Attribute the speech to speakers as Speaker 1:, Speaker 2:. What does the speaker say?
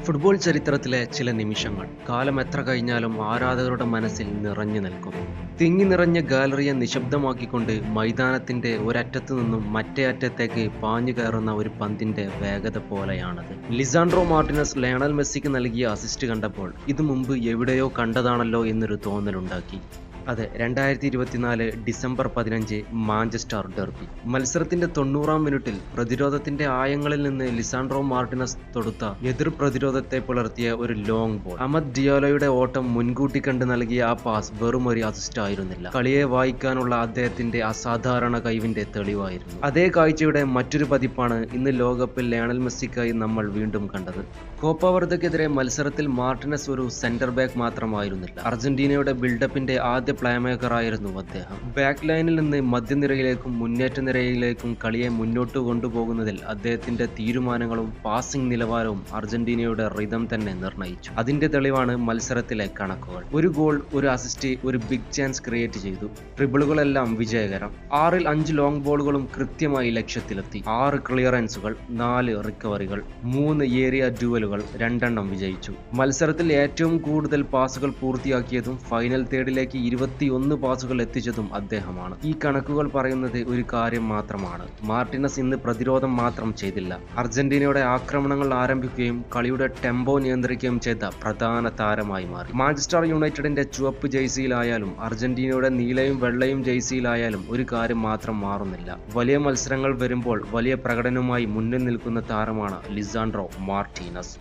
Speaker 1: Football ചരിത്രത്തിലെ ചില നിമിഷങ്ങൾ കാലം എത്ര കഴിഞ്ഞാലും ആരാധകരുടെ മനസ്സിൽ നിറഞ്ഞു നിൽക്കുന്നു. തിങ്ങി നിറഞ്ഞ ഗാലറിയെ നിശബ്ദമാക്കിക്കൊണ്ട് മൈതാനത്തിന്റെ ഒരറ്റത്തു നിന്നും മറ്റേ അറ്റത്തേക്ക് പാഞ്ഞു കയറുന്ന ഒരു പന്തിന്റെ വേഗത പോലെയാണത്. ലിസാൻഡ്രോ മാർട്ടിനസ് ലയണൽ മെസ്സിക്ക് നൽകിയ അസിസ്റ്റ് കണ്ടപ്പോൾ ഇത് മുമ്പ് എവിടെയോ കണ്ടതാണല്ലോ എന്നൊരു തോന്നലുണ്ടാക്കി. അതെ, 2024 ഡിസംബർ 15 മാഞ്ചസ്റ്റർ ഡെർബി മത്സരത്തിന്റെ 90-ാം മിനിറ്റിൽ പ്രതിരോധത്തിന്റെ ആയങ്ങളിൽ നിന്ന് ലിസാൻഡ്രോ മാർട്ടിനസ് തൊടുത്ത എതിർ പ്രതിരോധത്തെ പുലർത്തിയ ഒരു ലോങ് ബോൾ. അമദ് ഡിയാലോയുടെ ഓട്ടം മുൻകൂട്ടി കണ്ട് നൽകിയ ആ പാസ് വെറും ഒരു അസിസ്റ്റ് ആയിരുന്നില്ല, കളിയെ വായിക്കാനുള്ള അദ്ദേഹത്തിന്റെ അസാധാരണ കഴിവിന്റെ തെളിവായിരുന്നു. അതേ കാഴ്ചയുടെ മറ്റൊരു പതിപ്പാണ് ഇന്ന് ലോകകപ്പിൽ ലയണൽ മെസ്സിക്കായി നമ്മൾ വീണ്ടും കണ്ടത്. കോപ്പ വർദ്ധക്കെതിരെ മത്സരത്തിൽ മാർട്ടിനസ് ഒരു സെന്റർ ബാക്ക് മാത്രമായിരുന്നില്ല, അർജന്റീനയുടെ ബിൽഡപ്പിന്റെ ആദ്യ പ്ലേമേക്കർ ആയിരുന്നു അദ്ദേഹം. ബാക്ക് ലൈനിൽ നിന്ന് മധ്യനിരയിലേക്കും മുന്നേറ്റ നിരയിലേക്കും കളിയെ മുന്നോട്ട് കൊണ്ടുപോകുന്നതിൽ അദ്ദേഹത്തിന്റെ തീരുമാനങ്ങളും പാസിംഗ് നിലവാരവും അർജന്റീനയുടെ റിതം തന്നെ നിർണയിച്ചു. അതിന്റെ തെളിവാണ് മത്സരത്തിലെ കണക്കുകൾ. ഒരു ഗോൾ, ഒരു അസിസ്റ്റ്, ഒരു ബിഗ് ചാൻസ് ക്രിയേറ്റ് ചെയ്തു. ട്രിബിളുകളെല്ലാം വിജയകരം. 6-ൽ 5 ലോങ് ബോളുകളും കൃത്യമായി ലക്ഷ്യത്തിലെത്തി. 6 ക്ലിയറൻസുകൾ, 4 റിക്കവറികൾ, 3 ഏരിയ ഡ്യൂവലുകൾ, 2 വിജയിച്ചു. മത്സരത്തിൽ ഏറ്റവും കൂടുതൽ പാസുകൾ പൂർത്തിയാക്കിയതും ഫൈനൽ തേർഡിലേക്ക് 21 പാസുകൾ എത്തിച്ചതും അദ്ദേഹമാണ്. ഈ കണക്കുകൾ പറയുന്നത് ഒരു കാര്യം മാത്രമാണ്: മാർട്ടിനസ് ഇന്ന് പ്രതിരോധം മാത്രം ചെയ്തില്ല, അർജന്റീനയുടെ ആക്രമണങ്ങൾ ആരംഭിക്കുകയും കളിയുടെ ടെമ്പോ നിയന്ത്രിക്കുകയും ചെയ്ത പ്രധാന താരമായി മാറി. മാഞ്ചസ്റ്റർ യുണൈറ്റഡിന്റെ ചുവപ്പ് ജേഴ്സിയിലായാലും അർജന്റീനയുടെ നീലയും വെള്ളയും ജേഴ്സിയിലായാലും ഒരു കാര്യം മാത്രം മാറുന്നില്ല: വലിയ മത്സരങ്ങൾ വരുമ്പോൾ വലിയ പ്രകടനവുമായി മുന്നിൽ നിൽക്കുന്ന താരമാണ് ലിസാൻഡ്രോ മാർട്ടിനസ്.